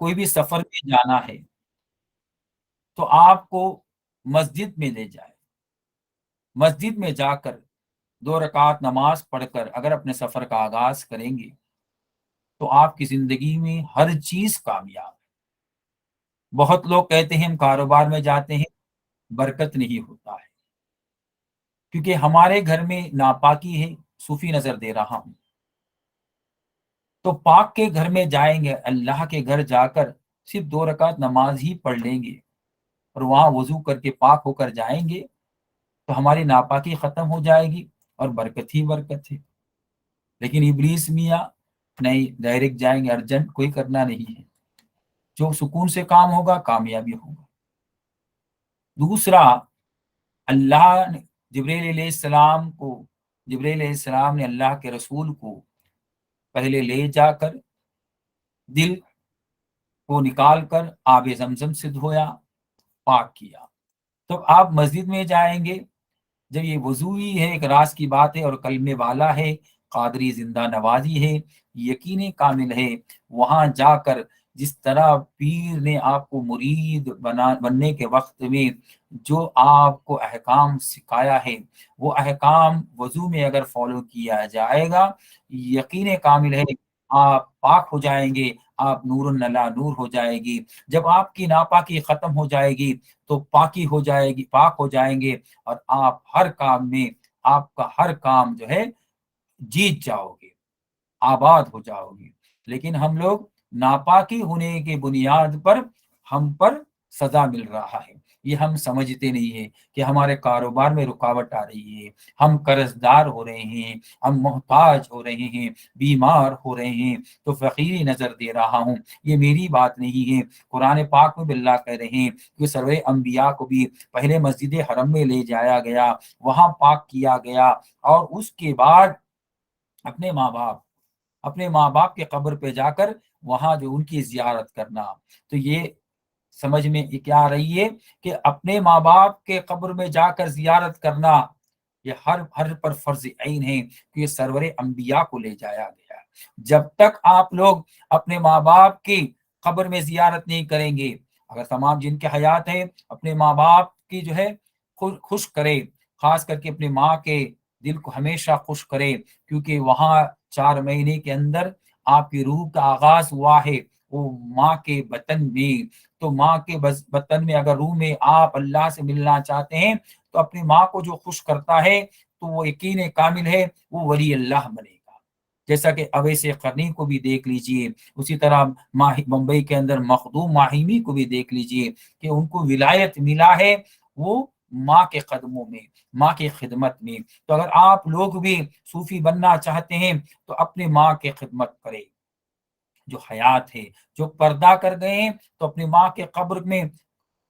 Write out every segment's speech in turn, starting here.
کوئی بھی سفر میں جانا ہے تو آپ کو مسجد میں لے جائے، مسجد میں جا کر 2 رکعت نماز پڑھ کر اگر اپنے سفر کا آغاز کریں گے تو آپ کی زندگی میں ہر چیز کامیاب ہے۔ بہت لوگ کہتے ہیں ہم کاروبار میں جاتے ہیں، برکت نہیں ہوتا ہے، کیونکہ ہمارے گھر میں ناپاکی ہے، صوفی نظر دے رہا ہوں۔ تو پاک کے گھر میں جائیں گے، اللہ کے گھر جا کر صرف 2 رکعت نماز ہی پڑھ لیں گے اور وہاں وضو کر کے پاک ہو کر جائیں گے تو ہماری ناپاکی ختم ہو جائے گی اور برکت ہی برکت ہے۔ لیکن ابلیس میاں نہیں، ڈائریکٹ جائیں گے، ارجنٹ کوئی کرنا نہیں ہے، جو سکون سے کام ہوگا کامیابی ہوگا۔ دوسرا، اللہ نے جبریل علیہ السلام نے اللہ کے رسول کو پہلے لے جا کر دل کو نکال کر آب زمزم سے دھویا، پاک کیا۔ تو آپ مسجد میں جائیں گے، جب یہ وضوئی ہے، ایک راز کی بات ہے اور کلمے والا ہے، قادری زندہ نوازی ہے، یقین کامل ہے، وہاں جا کر جس طرح پیر نے آپ کو مرید بننے کے وقت میں جو آپ کو احکام سکھایا ہے، وہ احکام وضو میں اگر فالو کیا جائے گا، یقین کامل ہے آپ پاک ہو جائیں گے، آپ نور نلا نور ہو جائے گی۔ جب آپ کی ناپاکی ختم ہو جائے گی تو پاکی ہو جائے گی، پاک ہو جائیں گے اور آپ ہر کام میں، آپ کا ہر کام جو ہے جیت جاؤ گے، آباد ہو جاؤ گے۔ لیکن ہم لوگ ناپاکی ہونے کی بنیاد پر ہم پر سزا مل رہا ہے، یہ ہم سمجھتے نہیں ہیں کہ ہمارے کاروبار میں رکاوٹ آ رہی ہے، ہم قرض دار ہو رہے ہیں، ہم محتاج ہو رہے ہیں، بیمار ہو رہے ہیں، تو فقیری نظر دے رہا ہوں۔ یہ میری بات نہیں ہے، قرآن پاک میں بھی اللہ کہہ رہے ہیں کہ سرور انبیاء کو بھی پہلے مسجد حرم میں لے جایا گیا، وہاں پاک کیا گیا اور اس کے بعد اپنے ماں باپ کے قبر پہ جا کر وہاں جو ان کی زیارت کرنا۔ تو یہ سمجھ میں کیا آ رہی ہے کہ اپنے ماں باپ کے قبر میں جا کر زیارت کرنا یہ ہر پر فرض عین ہے کہ یہ سرور انبیاء کو لے جایا گیا۔ جب تک آپ لوگ اپنے ماں باپ کی قبر میں زیارت نہیں کریں گے، اگر تمام جن کے حیات ہیں اپنے ماں باپ کی جو ہے خوش کرے، خاص کر کے اپنی ماں کے دل کو ہمیشہ خوش کرے، کیونکہ وہاں 4 مہینے کے اندر آپ کی روح کا آغاز ہوا ہے، وہ ماں کے بطن میں۔ تو ماں کے بطن میں اگر روح میں آپ اللہ سے ملنا چاہتے ہیں تو اپنی ماں کو جو خوش کرتا ہے تو وہ یقین کامل ہے وہ ولی اللہ بنے گا۔ جیسا کہ اویس قرنی کو بھی دیکھ لیجئے، اسی طرح بمبئی کے اندر مخدوم ماہیمی کو بھی دیکھ لیجئے کہ ان کو ولایت ملا ہے وہ ماں کے قدموں میں، ماں کی خدمت میں۔ تو اگر آپ لوگ بھی صوفی بننا چاہتے ہیں تو اپنے ماں کی خدمت کریں جو حیات ہے، جو پردہ کر گئے ہیں تو اپنی ماں کے قبر میں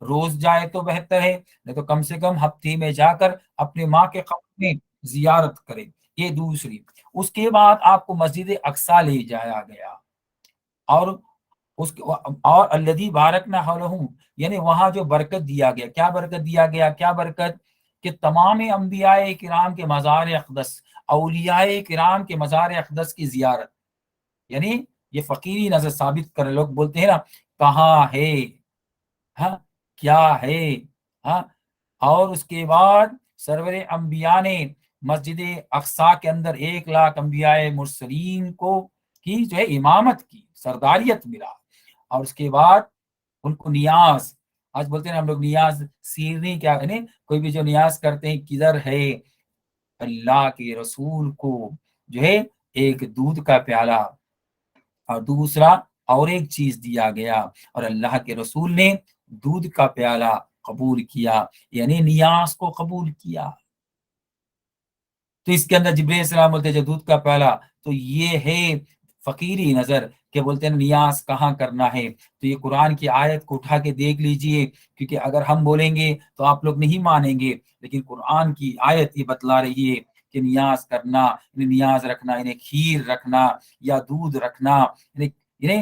روز جائے تو بہتر ہے، نہیں تو کم سے کم ہفتے میں جا کر اپنی ماں کے قبر میں زیارت کرے۔ یہ دوسری۔ اس کے بعد آپ کو مسجد اقصی لے جایا گیا اور اور الذی بارکنا حولہ، یعنی وہاں جو برکت دیا گیا، کیا برکت دیا گیا، کیا برکت کہ تمام انبیاء کرام کے مزار اقدس، اولیاء کرام کے مزار اقدس کی زیارت، یعنی یہ فقیری نظر ثابت کر، لوگ بولتے ہیں نا کہاں ہے، ہاں کیا ہے، ہاں۔ اور اس کے بعد سرور انبیاء نے مسجد اقصی کے اندر 1 لاکھ انبیاء مرسلین کو کی جو ہے امامت کی، سرداریت ملا۔ اور اس کے بعد ان کو نیاز، آج بولتے ہیں ہم لوگ نیاز سیرنی، کیا یعنی کوئی بھی جو نیاز کرتے ہیں کدھر ہے، اللہ کے رسول کو جو ہے ایک دودھ کا پیالہ اور دوسرا اور ایک چیز دیا گیا، اور اللہ کے رسول نے دودھ کا پیالہ قبول کیا، یعنی نیاز کو قبول کیا۔ تو اس کے اندر جبرائیل علیہ السلام بولتے ہیں جو دودھ کا پیالہ، تو یہ ہے فقیری نظر کہ بولتے ہیں نیاز کہاں کرنا ہے۔ تو یہ قرآن کی آیت کو اٹھا کے دیکھ لیجئے، کیونکہ اگر ہم بولیں گے تو آپ لوگ نہیں مانیں گے، لیکن قرآن کی آیت یہ بتلا رہی ہے کہ نیاز کرنا، نیاز رکھنا، انہیں کھیر رکھنا یا دودھ رکھنا، یعنی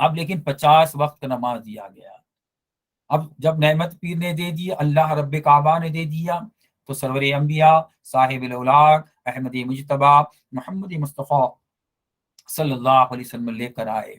اب لیکن 50 وقت نماز دیا گیا۔ اب جب نعمت پیر نے دے دی، اللہ رب کعبہ نے دے دیا، تو سرور انبیاء صاحب الاولاق احمد مجتبی محمد مصطفیٰ صلی اللہ علیہ وسلم لے کر آئے۔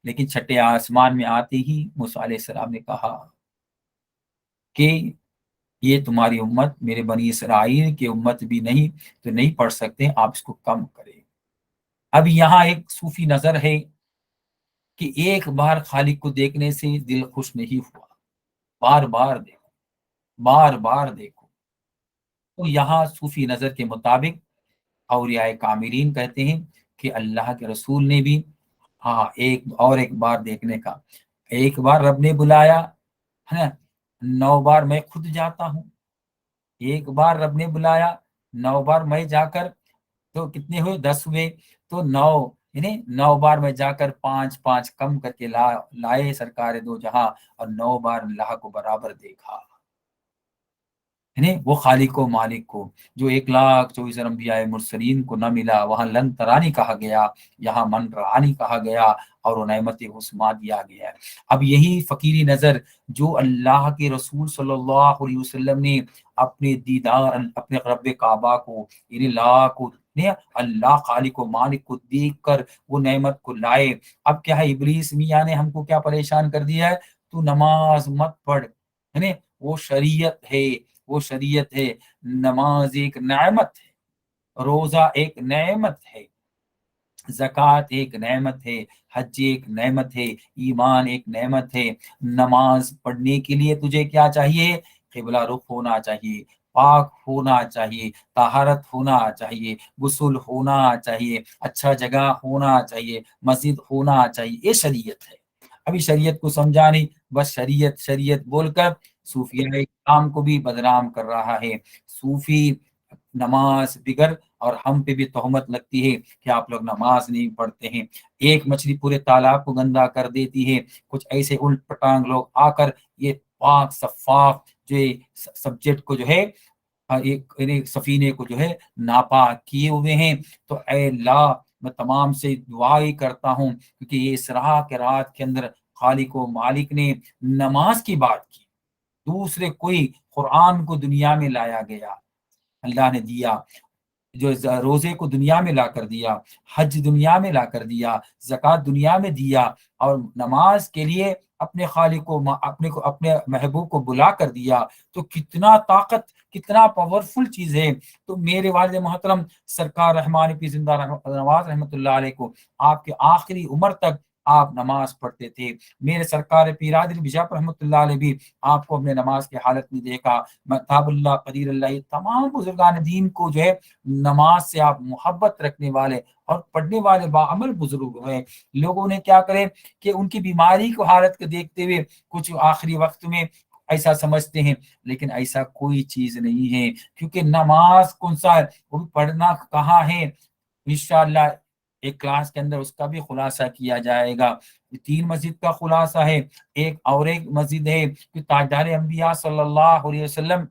لیکن چھٹے آسمان میں آتے ہی موسیٰ علیہ السلام نے کہا کہ یہ تمہاری امت میرے بنی اسرائیل کی امت بھی نہیں، تو نہیں پڑھ سکتے، آپ اس کو کم کریں۔ اب یہاں ایک صوفی نظر ہے کہ ایک بار خالق کو دیکھنے سے دل خوش نہیں ہوا، بار بار دیکھو، بار بار دیکھو۔ تو یہاں صوفی نظر کے مطابق اولیاء کاملین کہتے ہیں کہ اللہ کے رسول نے بھی ایک بار دیکھنے کا، ایک بار رب نے بلایا ہے نا، 9 بار میں خود جاتا ہوں، ایک بار رب نے بلایا، 9 بار میں جا کر، تو کتنے ہوئے؟ 10 ہوئے، تو 9 یعنی 9 بار میں جا کر 5 کم کر کے لائے سرکار دو جہاں، اور 9 بار اللہ کو برابر دیکھا، یعنی وہ خالق و مالک کو جو 1,24,000 انبیاء مرسلین کو نہ ملا، وہاں لن ترانی کہا گیا، یہاں من رانی کہا گیا، اور وہ نعمت عظمیٰ دیا گیا ہے۔ اب یہی فقیری نظر جو اللہ کے رسول صلی اللہ علیہ وسلم نے اپنے دیدار اپنے رب کعبہ کو، یعنی اللہ خالق و مالک کو دیکھ کر وہ نعمت کو لائے۔ اب کیا ہے، ابلیس میاں نے ہم کو کیا پریشان کر دیا ہے، تو نماز مت پڑھ، یعنی وہ شریعت ہے، وہ شریعت ہے، نماز ایک نعمت ہے، روزہ ایک نعمت ہے، زکوٰۃ ایک نعمت ہے، حج ایک نعمت ہے، ایمان ایک نعمت ہے۔ نماز پڑھنے کے لیے تجھے کیا چاہیے؟ قبلہ رخ ہونا چاہیے، پاک ہونا چاہیے، طہارت ہونا چاہیے، غسل ہونا چاہیے، اچھا جگہ ہونا چاہیے، مسجد ہونا چاہیے، یہ شریعت ہے۔ ابھی شریعت کو سمجھا نہیں، بس شریعت شریعت بول کر صوفیہ اسلام کو بھی بدنام کر رہا ہے۔ صوفی نماز بگڑ، اور ہم پہ بھی تہمت لگتی ہے کہ آپ لوگ نماز نہیں پڑھتے ہیں۔ ایک مچھلی پورے تالاب کو گندا کر دیتی ہے، کچھ ایسے الٹ پٹانگ لوگ آ کر یہ پاک صفاف جو سبجیکٹ کو جو ہے ایک سفینے کو جو ہے ناپاک کیے ہوئے ہیں۔ تو اے اللہ، میں تمام سے دعائی کرتا ہوں، کیونکہ یہ اسراء کے رات کے اندر خالق و مالک نے نماز کی بات کی، دوسرے کوئی قرآن کو دنیا میں لایا گیا، اللہ نے دیا، جو روزے کو دنیا میں لا کر دیا، حج دنیا میں لا کر دیا، زکوٰۃ دنیا میں دیا، اور نماز کے لیے اپنے خالق کو اپنے محبوب کو بلا کر دیا، تو کتنا طاقت، کتنا پاورفل چیز ہے۔ تو میرے والد محترم سرکار رحمان پی زندہ نواز رحمۃ اللہ علیہ کو آپ کے آخری عمر تک آپ نماز پڑھتے تھے۔ میرے سرکار پیرادری بجاپ رحمۃ اللہ علیہ بھی آپ کو اپنے نماز کی حالت میں دیکھا۔ مہتاب اللہ، قدیر اللہ، تمام بزرگان دین کو جو ہے نماز سے آپ محبت رکھنے والے اور پڑھنے والے باعمل بزرگ ہوئے۔ لوگوں نے کیا کرے کہ ان کی بیماری کو حالت کو دیکھتے ہوئے کچھ آخری وقت میں ایسا سمجھتے ہیں، لیکن ایسا کوئی چیز نہیں ہے، کیونکہ نماز کون سا ہے، وہ پڑھنا کہاں ہے، انشاءاللہ ایک کلاس کے اندر اس کا بھی خلاصہ کیا جائے گا۔ 3 مسجد کا خلاصہ ہے، ایک مسجد ہے کہ تاجدار انبیاء صلی اللہ علیہ وسلم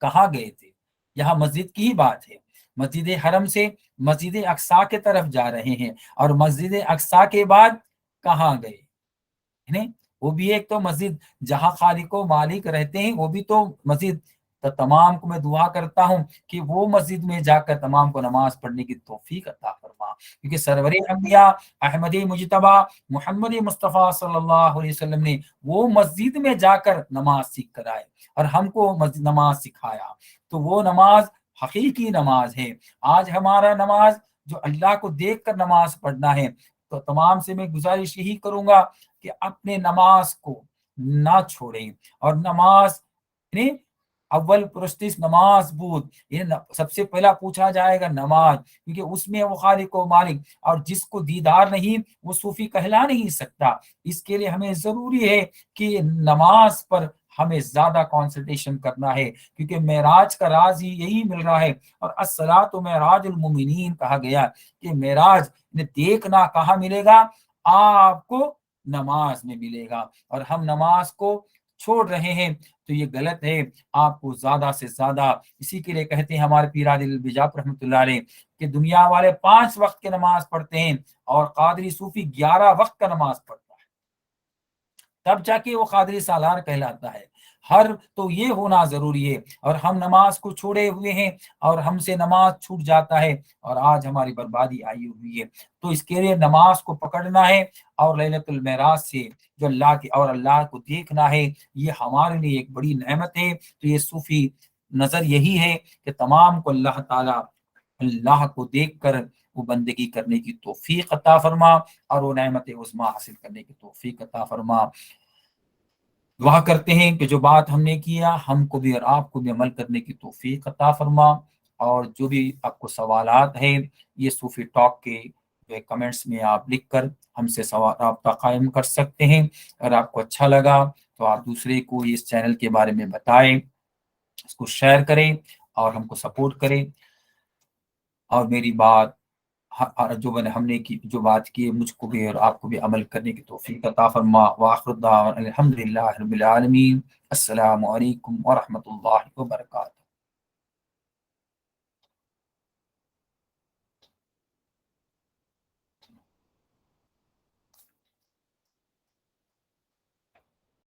کہاں گئے تھے، یہاں مسجد کی ہی بات ہے۔ مسجد حرم سے مسجد اقصی کے طرف جا رہے ہیں، اور مسجد اقصی کے بعد کہاں گئے، وہ بھی ایک تو مسجد جہاں خالق و مالک رہتے ہیں، وہ بھی تو مسجد۔ تو تمام کو میں دعا کرتا ہوں کہ وہ مسجد میں جا کر تمام کو نماز پڑھنے کی توفیق عطا فرما، کیونکہ سرور انبیاء احمد مجتبی محمد مصطفیٰ صلی اللہ علیہ وسلم نے وہ مسجد میں جا کر نماز سیکھ کر آئے، اور ہم کو نماز سکھایا، تو وہ نماز حقیقی نماز ہے۔ آج ہمارا نماز جو اللہ کو دیکھ کر نماز پڑھنا ہے، تو تمام سے میں گزارش یہی کروں گا کہ اپنے نماز کو نہ چھوڑیں، اور نماز یعنی اول پرستش نماز بود، یہ سب سے پہلا پوچھا جائے گا نماز، کیونکہ اس میں وہ خالق و مالک، اور جس کو دیدار نہیں وہ صوفی کہلا نہیں سکتا۔ اس کے لیے ہمیں ضروری ہے کہ نماز پر ہمیں زیادہ کانسنٹریشن کرنا ہے، کیونکہ معراج کا راز ہی یہی مل رہا ہے، اور الصلاۃ معراج المومنین کہا گیا کہ معراج نے دیکھنا کہاں ملے گا، آپ کو نماز میں ملے گا، اور ہم نماز کو چھوڑ رہے ہیں، تو یہ غلط ہے۔ آپ کو زیادہ سے زیادہ، اسی کے لیے کہتے ہیں ہمارے پیرا دل بجاپ رحمۃ اللہ علیہ کہ دنیا والے 5 وقت کی نماز پڑھتے ہیں اور قادری صوفی 11 وقت کا نماز پڑھتا ہے، تب جا کے وہ قادری سالار کہلاتا ہے۔ ہر تو یہ ہونا ضروری ہے، اور ہم نماز کو چھوڑے ہوئے ہیں اور ہم سے نماز چھوٹ جاتا ہے اور آج ہماری بربادی آئی ہوئی ہے۔ تو اس کے لیے نماز کو پکڑنا ہے، اور لیلۃ المعراج سے جو اللہ کی اور اللہ کو دیکھنا ہے، یہ ہمارے لیے ایک بڑی نعمت ہے۔ تو یہ صوفی نظر یہی ہے کہ تمام کو اللہ تعالیٰ اللہ کو دیکھ کر وہ بندگی کرنے کی توفیق عطا فرما، اور وہ نعمت عظمیٰ حاصل کرنے کی توفیق عطا فرما۔ دعا کرتے ہیں کہ جو بات ہم نے کیا ہم کو بھی اور آپ کو بھی عمل کرنے کی توفیق عطا فرما، اور جو بھی آپ کو سوالات ہیں یہ صوفی ٹاک کے کمنٹس میں آپ لکھ کر ہم سے رابطہ قائم کر سکتے ہیں۔ اگر آپ کو اچھا لگا تو آپ دوسرے کو اس چینل کے بارے میں بتائیں، اس کو شیئر کریں اور ہم کو سپورٹ کریں، اور میری بات جو ہم نے جو بات کی مجھ کو بھی اور آپ کو بھی عمل کرنے کی توفیق عطا فرما۔ وآخر دعوانا الحمدللہ رب العالمین۔ السلام علیکم ورحمۃ اللہ وبرکاتہ۔